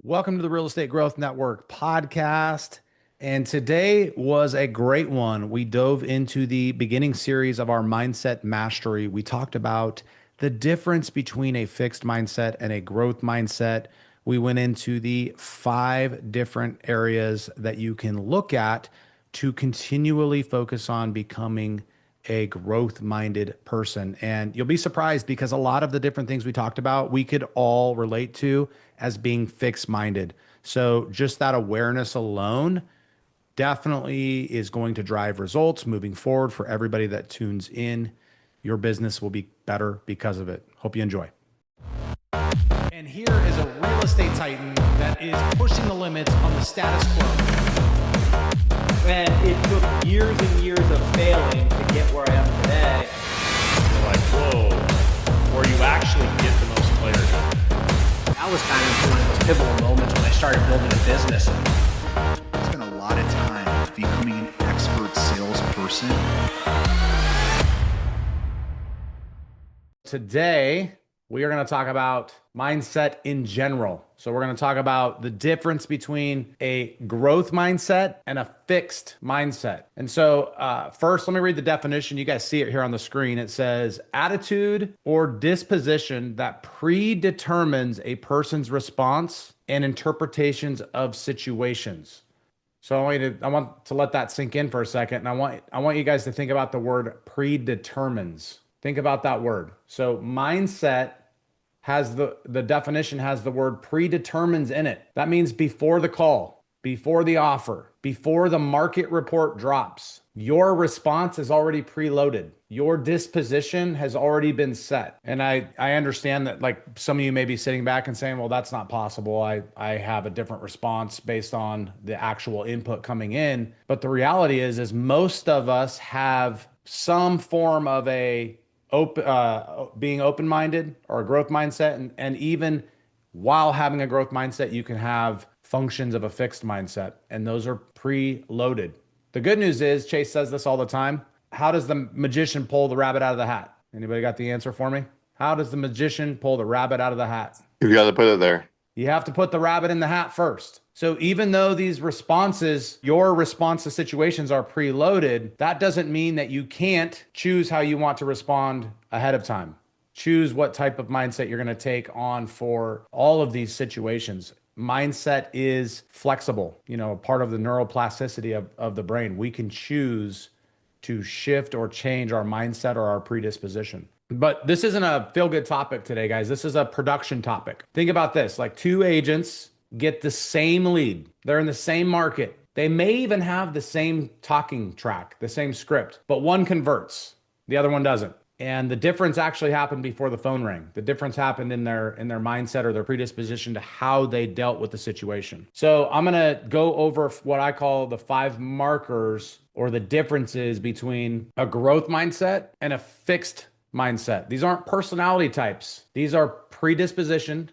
Welcome to the Real Estate Growth Network podcast. And today was a great one. We dove into the beginning series of our mindset mastery. We talked about the difference between a fixed mindset and a growth mindset. We went into the 5 different areas that you can look at to continually focus on becoming a growth minded person. And you'll be surprised because a lot of the different things we talked about, we could all relate to as being fixed minded. So just that awareness alone definitely is going to drive results moving forward for everybody that tunes in. Your business will be better because of it. Hope you enjoy. And here is a real estate titan that is pushing the limits on the status quo. And it took years and years of failing to get where I am today. You're like, whoa, where you actually get the most clarity. That was kind of one of those pivotal moments when I started building a business. I spent a lot of time becoming an expert salesperson. Today, we are going to talk about mindset in general. So we're going to talk about the difference between a growth mindset and a fixed mindset. And so first, let me read the definition. You guys see it here on the screen. It says attitude or disposition that predetermines a person's response and interpretations of situations. So I want to let that sink in for a second. And I want you guys to think about the word predetermines. Think about that word. So mindset has the definition has the word predetermines in it. That means before the call, before the offer, before the market report drops, your response is already preloaded. Your disposition has already been set. And I understand that like some of you may be sitting back and saying, well, that's not possible. I have a different response based on the actual input coming in. But the reality is most of us have some form of being open-minded or a growth mindset. And even while having a growth mindset, you can have functions of a fixed mindset, and those are preloaded. The good news is, Chase says this all the time, how does the magician pull the rabbit out of the hat? Anybody got the answer for me? How does the magician pull the rabbit out of the hat? You got to put it there. You have to put the rabbit in the hat first. So even though these responses, your response to situations are preloaded, that doesn't mean that you can't choose how you want to respond ahead of time. Choose what type of mindset you're going to take on for all of these situations. Mindset is flexible, part of the neuroplasticity of the brain. We can choose to shift or change our mindset or our predisposition. But this isn't a feel-good topic today, guys. This is a production topic. Think about this, like 2 agents get the same lead. They're in the same market. They may even have the same talking track, the same script, but one converts, the other one doesn't. And the difference actually happened before the phone rang. The difference happened in their mindset or their predisposition to how they dealt with the situation. So I'm going to go over what I call the 5 markers or the differences between a growth mindset and a fixed mindset. These aren't personality types. These are predisposition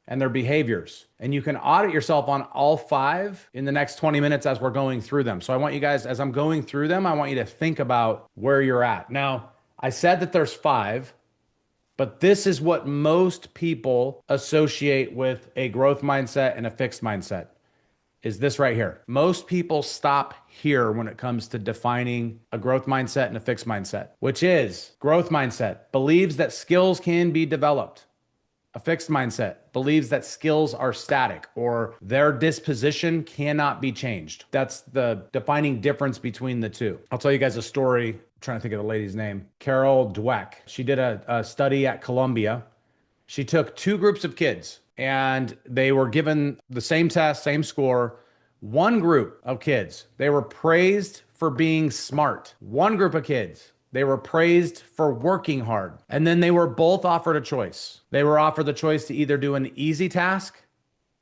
and their behaviors. And you can audit yourself on all 5 in the next 20 minutes as we're going through them. So I want you guys, as I'm going through them, I want you to think about where you're at. Now, I said that there's 5, but this is what most people associate with a growth mindset and a fixed mindset, is this right here. Most people stop here when it comes to defining a growth mindset and a fixed mindset, which is growth mindset believes that skills can be developed. A fixed mindset believes that skills are static or their disposition cannot be changed. That's the defining difference between the two. I'll tell you guys a story. I'm trying to think of the lady's name. Carol Dweck. She did a study at Columbia. She took 2 groups of kids and they were given the same test, same score. One group of kids, they were praised for being smart. One group of kids, they were praised for working hard. And then they were both offered a choice. They were offered the choice to either do an easy task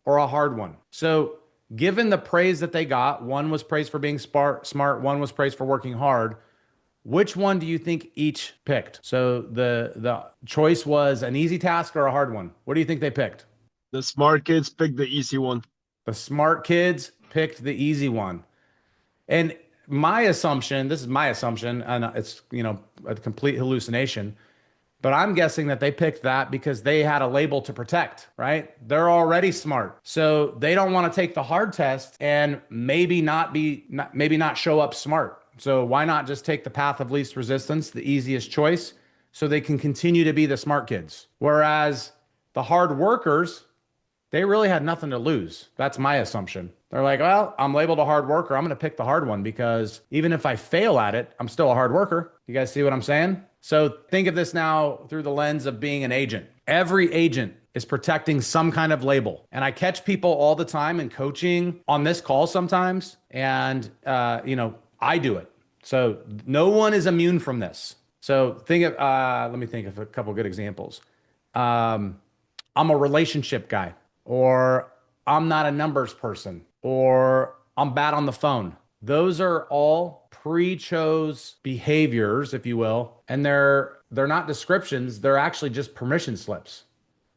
or a hard one. So given the praise that they got, one was praised for being smart, one was praised for working hard. Which one do you think each picked? So the choice was an easy task or a hard one. What do you think they picked? The smart kids picked the easy one. The smart kids picked the easy one. And my assumption, this is my assumption, and it's, a complete hallucination, But I'm guessing that they picked that because they had a label to protect, right? They're already smart. So they don't want to take the hard test and maybe not show up smart. So why not just take the path of least resistance, the easiest choice, so they can continue to be the smart kids? Whereas the hard workers, they really had nothing to lose. That's my assumption. They're like, well, I'm labeled a hard worker. I'm going to pick the hard one because even if I fail at it, I'm still a hard worker. You guys see what I'm saying? So think of this now through the lens of being an agent. Every agent is protecting some kind of label. And I catch people all the time in coaching on this call sometimes. And, I do it. So no one is immune from this. So let me think of a couple good examples. I'm a relationship guy, or I'm not a numbers person, or I'm bad on the phone. Those are all pre-chose behaviors, if you will, and they're not descriptions, they're actually just permission slips.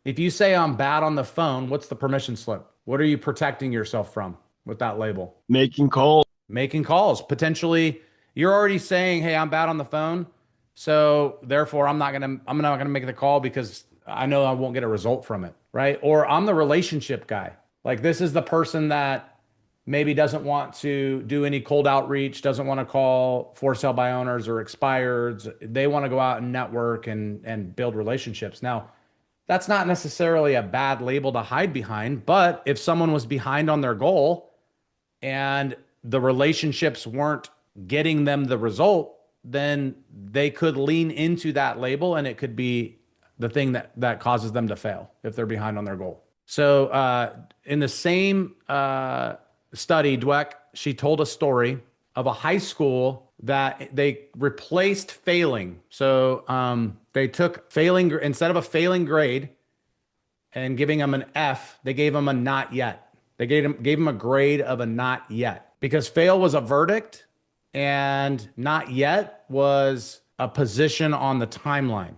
If you say I'm bad on the phone, what's the permission slip? What are you protecting yourself from with that label? Making calls. Making calls. Potentially, you're already saying, hey, I'm bad on the phone, so therefore I'm not gonna make the call because I know I won't get a result from it, right? Or I'm the relationship guy. Like, this is the person that maybe doesn't want to do any cold outreach, doesn't want to call for sale by owners or expireds. They want to go out and network and build relationships. Now, that's not necessarily a bad label to hide behind, but if someone was behind on their goal and the relationships weren't getting them the result, then they could lean into that label and it could be the thing that causes them to fail if they're behind on their goal. So in the same study, Dweck, she told a story of a high school that they replaced failing. So they took failing, instead of a failing grade and giving them an F, they gave them a not yet. They gave them a grade of a not yet, because fail was a verdict and not yet was a position on the timeline.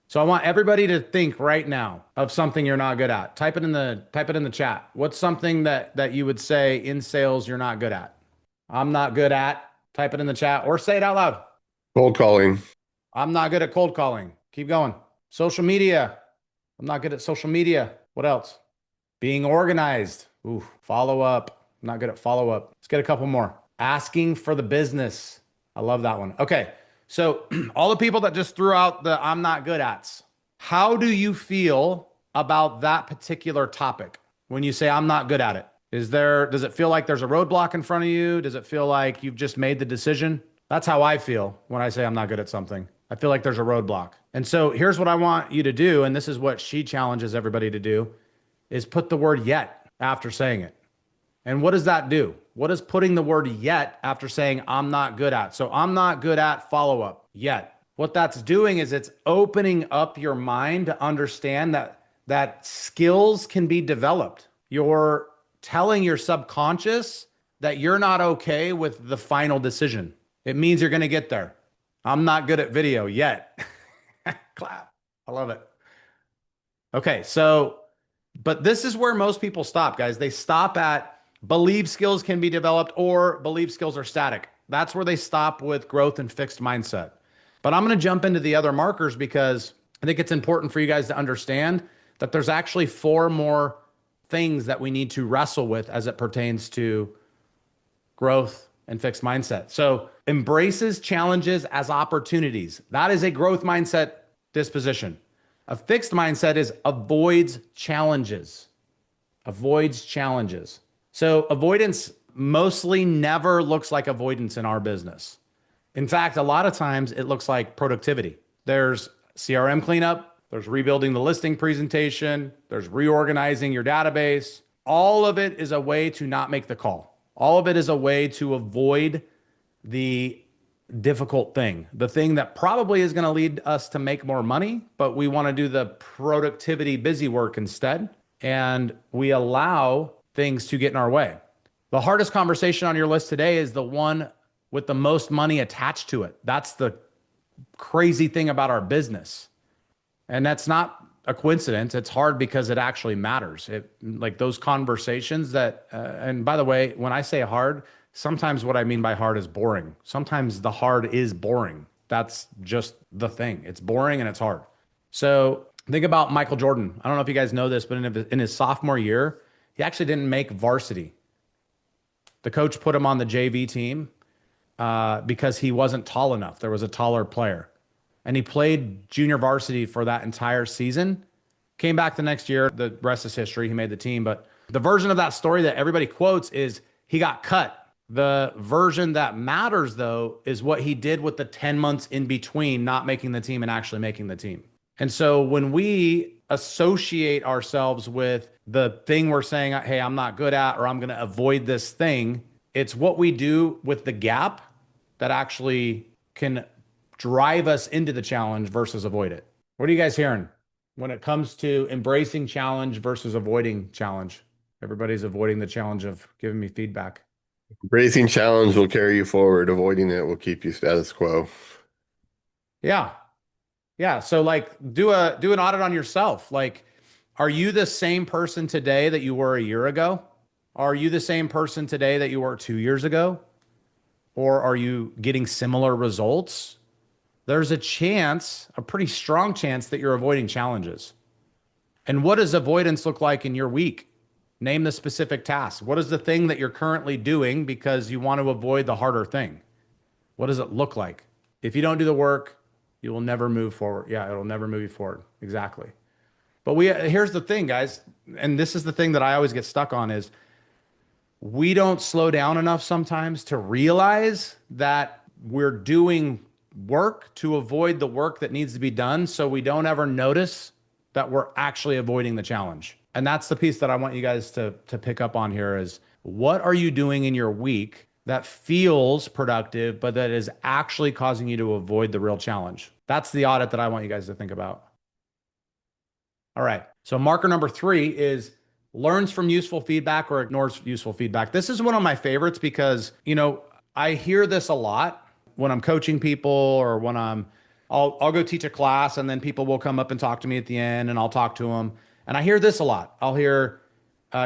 So I want everybody to think right now of something you're not good at. Type it in the chat. What's something that you would say in sales you're not good at? I'm not good at. Type it in the chat or say it out loud. Cold calling. I'm not good at cold calling. Keep going. Social media. I'm not good at social media. What else? Being organized. Ooh, follow up. I'm not good at follow up. Let's get a couple more. Asking for the business. I love that one. Okay. So all the people that just threw out the I'm not good at's, how do you feel about that particular topic when you say I'm not good at it? Does it feel like there's a roadblock in front of you? Does it feel like you've just made the decision? That's how I feel when I say I'm not good at something. I feel like there's a roadblock. And so here's what I want you to do, and this is what she challenges everybody to do, is put the word yet after saying it. And what does that do? What is putting the word yet after saying I'm not good at? So I'm not good at follow-up yet. What that's doing is it's opening up your mind to understand that skills can be developed. You're telling your subconscious that you're not okay with the final decision. It means you're going to get there. I'm not good at video yet. Clap. I love it. Okay, but this is where most people stop, guys. They stop at believe skills can be developed or believe skills are static. That's where they stop with growth and fixed mindset. But I'm going to jump into the other markers because I think it's important for you guys to understand that there's actually 4 more things that we need to wrestle with as it pertains to growth and fixed mindset. So embraces challenges as opportunities. That is a growth mindset disposition. A fixed mindset is avoids challenges. Avoids challenges. So avoidance mostly never looks like avoidance in our business. In fact, a lot of times it looks like productivity. There's CRM cleanup, there's rebuilding the listing presentation, there's reorganizing your database. All of it is a way to not make the call. All of it is a way to avoid the difficult thing, the thing that probably is going to lead us to make more money, but we want to do the productivity busy work instead. And we allow things to get in our way. The hardest conversation on your list today is the one with the most money attached to it. That's the crazy thing about our business. And that's not a coincidence. It's hard because it actually matters. Like those conversations that, and by the way, when I say hard, sometimes what I mean by hard is boring. Sometimes the hard is boring. That's just the thing. It's boring and it's hard. So think about Michael Jordan. I don't know if you guys know this, but in his sophomore year, he actually didn't make varsity. The coach put him on the JV team because he wasn't tall enough. There was a taller player. And he played junior varsity for that entire season. Came back the next year. The rest is history. He made the team. But the version of that story that everybody quotes is he got cut. The version that matters, though, is what he did with the 10 months in between not making the team and actually making the team. And so when we associate ourselves with the thing we're saying, hey, I'm not good at, or I'm going to avoid this thing, it's what we do with the gap that actually can drive us into the challenge versus avoid it. What are you guys hearing when it comes to embracing challenge versus avoiding challenge? Everybody's avoiding the challenge of giving me feedback. Embracing challenge will carry you forward. Avoiding it will keep you status quo. Yeah. Yeah. So like do an audit on yourself. Like, are you the same person today that you were a year ago? Are you the same person today that you were 2 years ago? Or are you getting similar results? There's a chance, a pretty strong chance, that you're avoiding challenges. And what does avoidance look like in your week? Name the specific task. What is the thing that you're currently doing because you want to avoid the harder thing? What does it look like? If you don't do the work, you will never move forward. Yeah, it'll never move you forward. Exactly. But here's the thing, guys, and this is the thing that I always get stuck on is we don't slow down enough sometimes to realize that we're doing work to avoid the work that needs to be done, so we don't ever notice that we're actually avoiding the challenge. And that's the piece that I want you guys to pick up on here is, what are you doing in your week that feels productive, but that is actually causing you to avoid the real challenge? That's the audit that I want you guys to think about. All right. So marker number 3 is learns from useful feedback or ignores useful feedback. This is one of my favorites because, I hear this a lot when I'm coaching people or when I'll go teach a class, and then people will come up and talk to me at the end, and I'll talk to them. And I hear this a lot. I'll hear,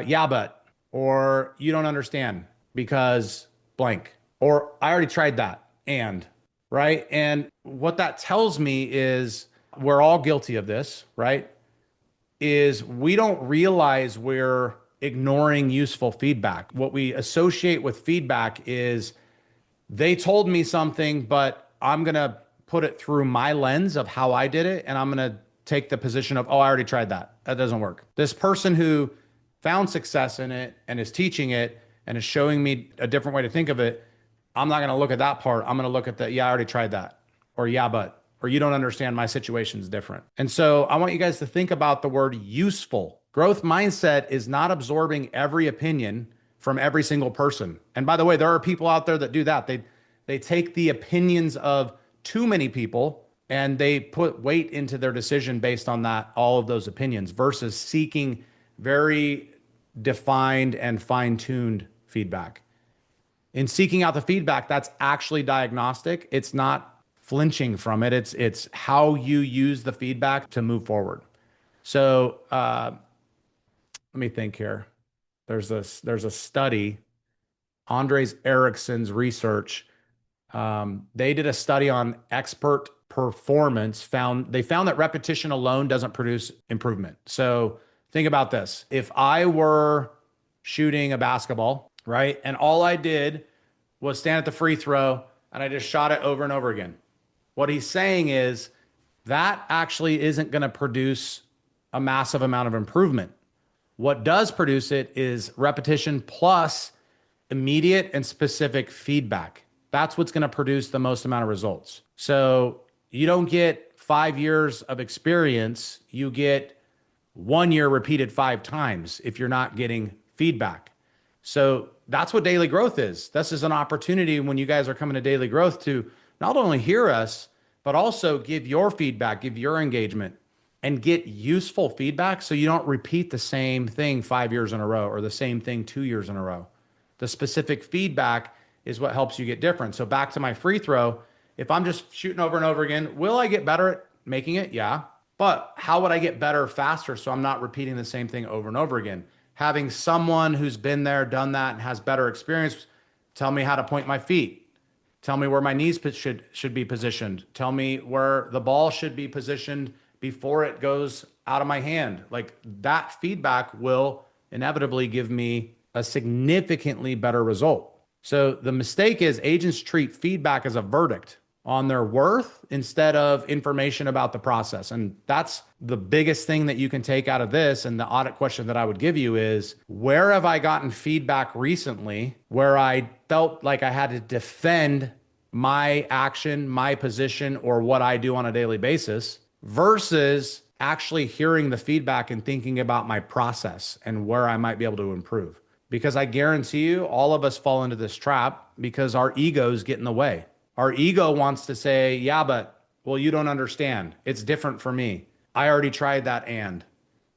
yeah, but, or you don't understand because blank, or I already tried that, and, right? And what that tells me is we're all guilty of this, right? Is we don't realize we're ignoring useful feedback. What we associate with feedback is they told me something, but I'm going to put it through my lens of how I did it. And I'm going to take the position of, oh, I already tried that. That doesn't work. This person who found success in it and is teaching it and is showing me a different way to think of it, I'm not going to look at that part. I'm going to look at the, yeah, I already tried that. Or yeah, but, or you don't understand, my situation's different. And so I want you guys to think about the word useful. Growth mindset is not absorbing every opinion from every single person. And by the way, there are people out there that do that. They take the opinions of too many people and they put weight into their decision based on that, all of those opinions, versus seeking very defined and fine-tuned feedback. In seeking out the feedback, that's actually diagnostic. It's not flinching from it. It's how you use the feedback to move forward. So let me think here. There's a study, Andres Ericsson's research. They did a study on expert performance. They found that repetition alone doesn't produce improvement. So think about this. If I were shooting a basketball, right, and all I did was stand at the free throw and I just shot it over and over again, what he's saying is that actually isn't going to produce a massive amount of improvement. What does produce it is repetition plus immediate and specific feedback. That's what's going to produce the most amount of results. So you don't get 5 years of experience, you get 1 year repeated 5 times if you're not getting feedback. So that's what daily growth is. This is an opportunity when you guys are coming to daily growth to not only hear us, but also give your feedback, give your engagement, and get useful feedback so you don't repeat the same thing 5 years in a row or the same thing 2 years in a row. The specific feedback is what helps you get different. So back to my free throw, if I'm just shooting over and over again, will I get better at making it? Yeah. But how would I get better faster so I'm not repeating the same thing over and over again? Having someone who's been there, done that, and has better experience tell me how to point my feet. Tell me where my knees should be positioned. Tell me where the ball should be positioned before it goes out of my hand. Like that feedback will inevitably give me a significantly better result. So the mistake is agents treat feedback as a verdict on their worth instead of information about the process. And that's the biggest thing that you can take out of this. And the audit question that I would give you is, where have I gotten feedback recently where I felt like I had to defend my action, my position, or what I do on a daily basis versus actually hearing the feedback and thinking about my process and where I might be able to improve? Because I guarantee you, all of us fall into this trap because our egos get in the way. Our ego wants to say, yeah, but, well, you don't understand. It's different for me. I already tried that. And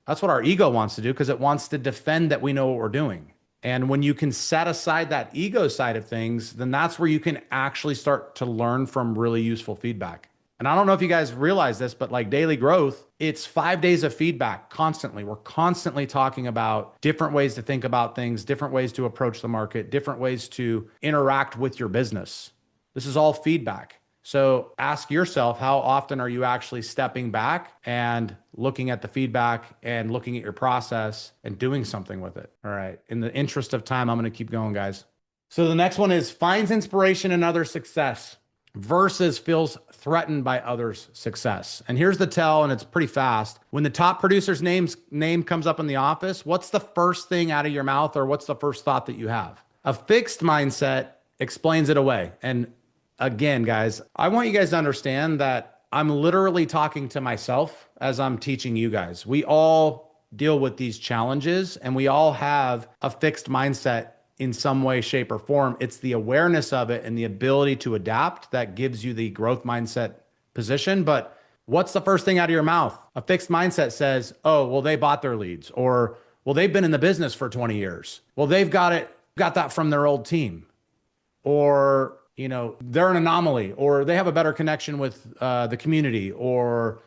that's what our ego wants to do because it wants to defend that we know what we're doing. And when you can set aside that ego side of things, then that's where you can actually start to learn from really useful feedback. And I don't know if you guys realize this, but like daily growth, it's 5 days of feedback constantly. We're constantly talking about different ways to think about things, different ways to approach the market, different ways to interact with your business. This is all feedback. So ask yourself, how often are you actually stepping back and looking at the feedback and looking at your process and doing something with it? All right. In the interest of time, I'm going to keep going, guys. So the next one is finds inspiration in others' success versus feels threatened by others' success. And here's the tell, and it's pretty fast. When the top producer's name comes up in the office, what's the first thing out of your mouth, or what's the first thought that you have? A fixed mindset explains it away. And again, guys, I want you guys to understand that I'm literally talking to myself as I'm teaching you guys. We all deal with these challenges and we all have a fixed mindset in some way, shape, or form. It's the awareness of it and the ability to adapt that gives you the growth mindset position. But what's the first thing out of your mouth? A fixed mindset says, oh, well, they bought their leads, or, well, they've been in the business for 20 years. Well, they've got that from their old team, or, you know, they're an anomaly, or they have a better connection with the community, or,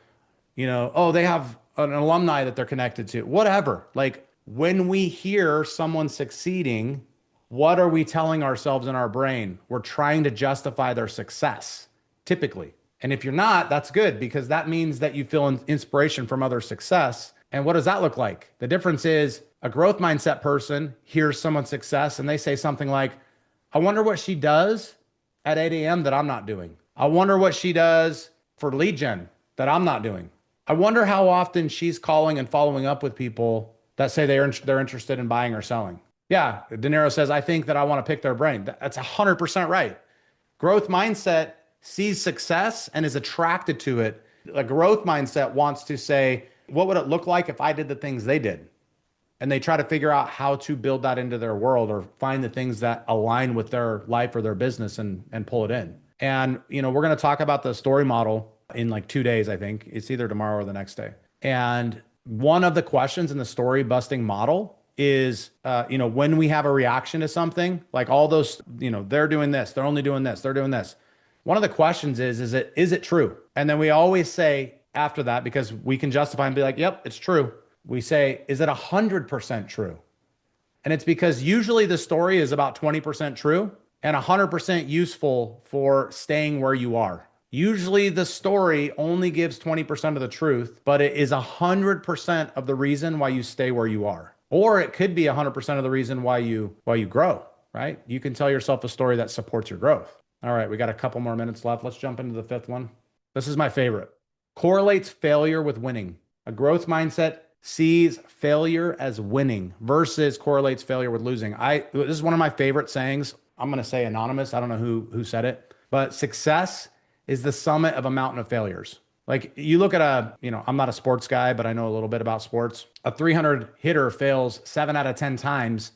you know, oh, they have an alumni that they're connected to, whatever. Like when we hear someone succeeding, what are we telling ourselves in our brain? We're trying to justify their success, typically. And if you're not, that's good, because that means that you feel inspiration from other success. And what does that look like? The difference is a growth mindset person hears someone's success and they say something like, I wonder what she does at 8 a.m. that I'm not doing. I wonder what she does for lead gen that I'm not doing. I wonder how often she's calling and following up with people that say they're interested in buying or selling. Yeah, De Niro says, I think that I want to pick their brain. That's 100% right. Growth mindset sees success and is attracted to it. A growth mindset wants to say, what would it look like if I did the things they did? And they try to figure out how to build that into their world or find the things that align with their life or their business and pull it in. And, you know, we're going to talk about the story model in like 2 days, I think. It's either tomorrow or the next day. And one of the questions in the story busting model is, when we have a reaction to something, like all those, they're doing this, they're only doing this, they're doing this. One of the questions is it true? And then we always say after that, because we can justify and be like, yep, it's true. We say, is it 100% true? And it's because usually the story is about 20% true and 100% useful for staying where you are. Usually the story only gives 20% of the truth, but it is 100% of the reason why you stay where you are. Or it could be 100% of the reason why you grow, right? You can tell yourself a story that supports your growth. All right, we got a couple more minutes left. Let's jump into the fifth one. This is my favorite. Correlates failure with winning. A growth mindset sees failure as winning versus correlates failure with losing. This is one of my favorite sayings. I'm going to say anonymous. I don't know who said it, but success is the summit of a mountain of failures. Like you look at I'm not a sports guy, but I know a little bit about sports. A 300 hitter fails 7 out of 10 times,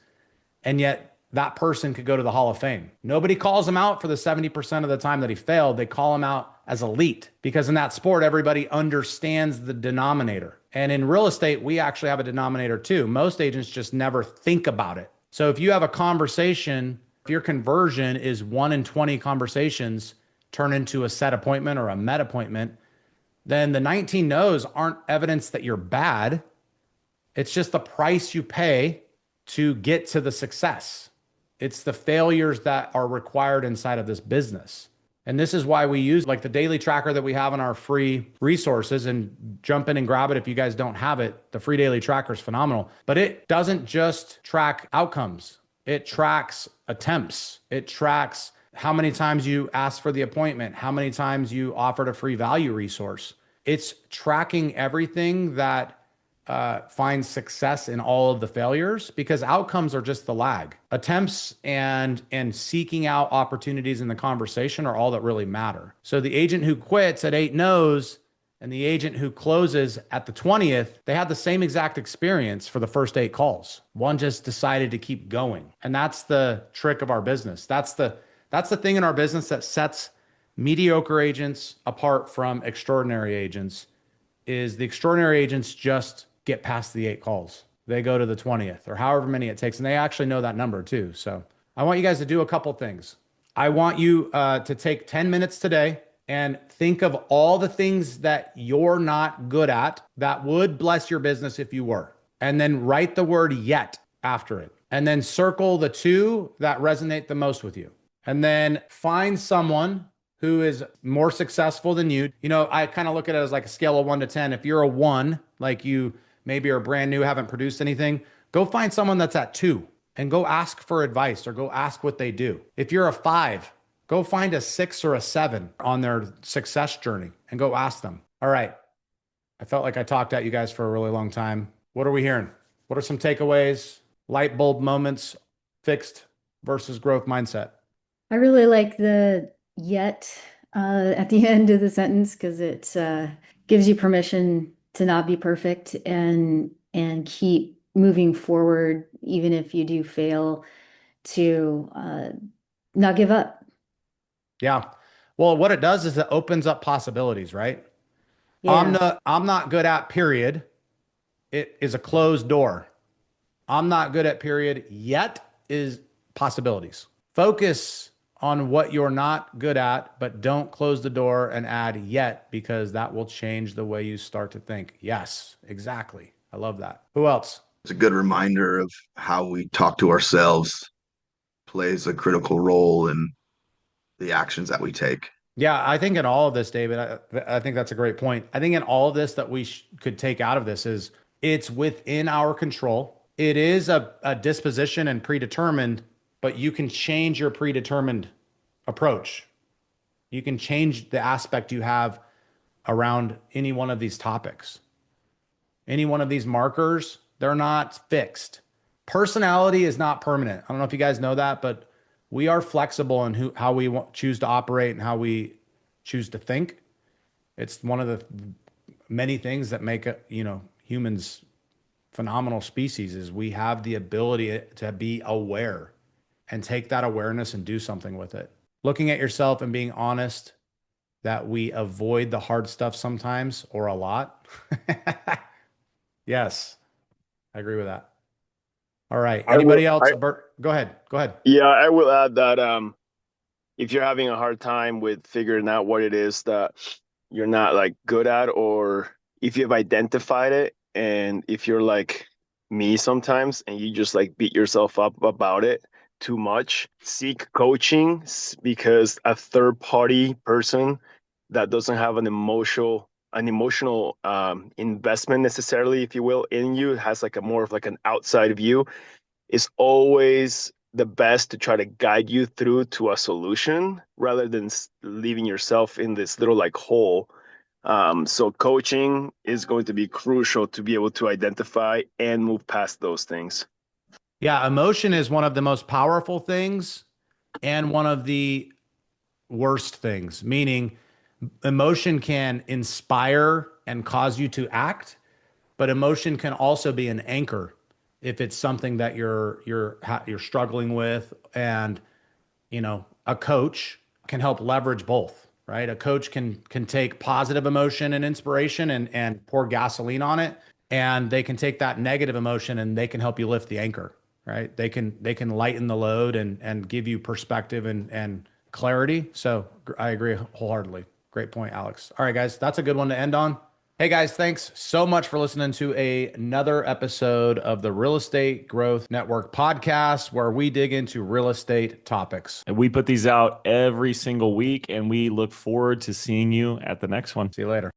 and yet that person could go to the Hall of Fame. Nobody calls him out for the 70% of the time that he failed. They call him out as elite, because in that sport, everybody understands the denominator. And in real estate, we actually have a denominator too. Most agents just never think about it. So if you have a conversation, if your conversion is 1 in 20 conversations turn into a set appointment or a med appointment, then the 19 no's aren't evidence that you're bad. It's just the price you pay to get to the success It's the failures that are required inside of this business. And this is why we use like the daily tracker that we have in our free resources, and jump in and grab it if you guys don't have it. The free daily tracker is phenomenal, but it doesn't just track outcomes. It tracks attempts. It tracks how many times you asked for the appointment, how many times you offered a free value resource. It's tracking everything that finds success in all of the failures, because outcomes are just the lag. Attempts and seeking out opportunities in the conversation are all that really matter. So the agent who quits at 8 no's and the agent who closes at the 20th, they had the same exact experience for the first 8 calls. One just decided to keep going. And that's the trick of our business. That's the thing in our business that sets mediocre agents apart from extraordinary agents, is the extraordinary agents just get past the 8 calls. They go to the 20th or however many it takes. And they actually know that number too. So I want you guys to do a couple things. I want you to take 10 minutes today and think of all the things that you're not good at that would bless your business if you were. And then write the word yet after it. And then circle the 2 that resonate the most with you. And then find someone who is more successful than you. You know, I kind of look at it as like a scale of 1 to 10. If you're a 1, like you maybe are brand new, haven't produced anything, go find someone that's at 2 and go ask for advice or go ask what they do. If you're a 5, go find a 6 or a 7 on their success journey and go ask them. All right. I felt like I talked at you guys for a really long time. What are we hearing? What are some takeaways, light bulb moments, fixed versus growth mindset? I really like the yet at the end of the sentence, because it gives you permission to not be perfect and keep moving forward, even if you do fail, to not give up. Yeah. Well, what it does is it opens up possibilities, right? Yeah. I'm not good at period. It is a closed door. I'm not good at period yet is possibilities. Focus on what you're not good at, but don't close the door and add yet, because that will change the way you start to think. Yes, exactly. I love that. Who else? It's a good reminder of how we talk to ourselves plays a critical role in the actions that we take. Yeah, I think in all of this, David, I think that's a great point. I think in all of this that we could take out of this is it's within our control. It is a disposition and predetermined, but you can change your predetermined approach. You can change the aspect you have around any one of these topics. Any one of these markers, they're not fixed. Personality is not permanent. I don't know if you guys know that, but we are flexible in how we choose to operate and how we choose to think. It's one of the many things that make humans phenomenal species, is we have the ability to be aware and take that awareness and do something with it. Looking at yourself and being honest that we avoid the hard stuff sometimes, or a lot. Yes, I agree with that. All right. Anybody else? Go ahead. Yeah, I will add that if you're having a hard time with figuring out what it is that you're not like good at, or if you've identified it, and if you're like me sometimes and you just like beat yourself up about it too much, seek coaching, because a third party person that doesn't have an emotional investment necessarily, if you will, in you, has like a more of like an outside view, is always the best to try to guide you through to a solution rather than leaving yourself in this little like hole. So coaching is going to be crucial to be able to identify and move past those things. Yeah, emotion is one of the most powerful things and one of the worst things, meaning emotion can inspire and cause you to act, but emotion can also be an anchor if it's something that you're struggling with. And a coach can help leverage both, right? A coach can take positive emotion and inspiration and pour gasoline on it, and they can take that negative emotion and they can help you lift the anchor, right? They can lighten the load and give you perspective and clarity. So I agree wholeheartedly. Great point, Alex. All right, guys, that's a good one to end on. Hey guys, thanks so much for listening to another episode of the Real Estate Growth Network podcast, where we dig into real estate topics. And we put these out every single week, and we look forward to seeing you at the next one. See you later.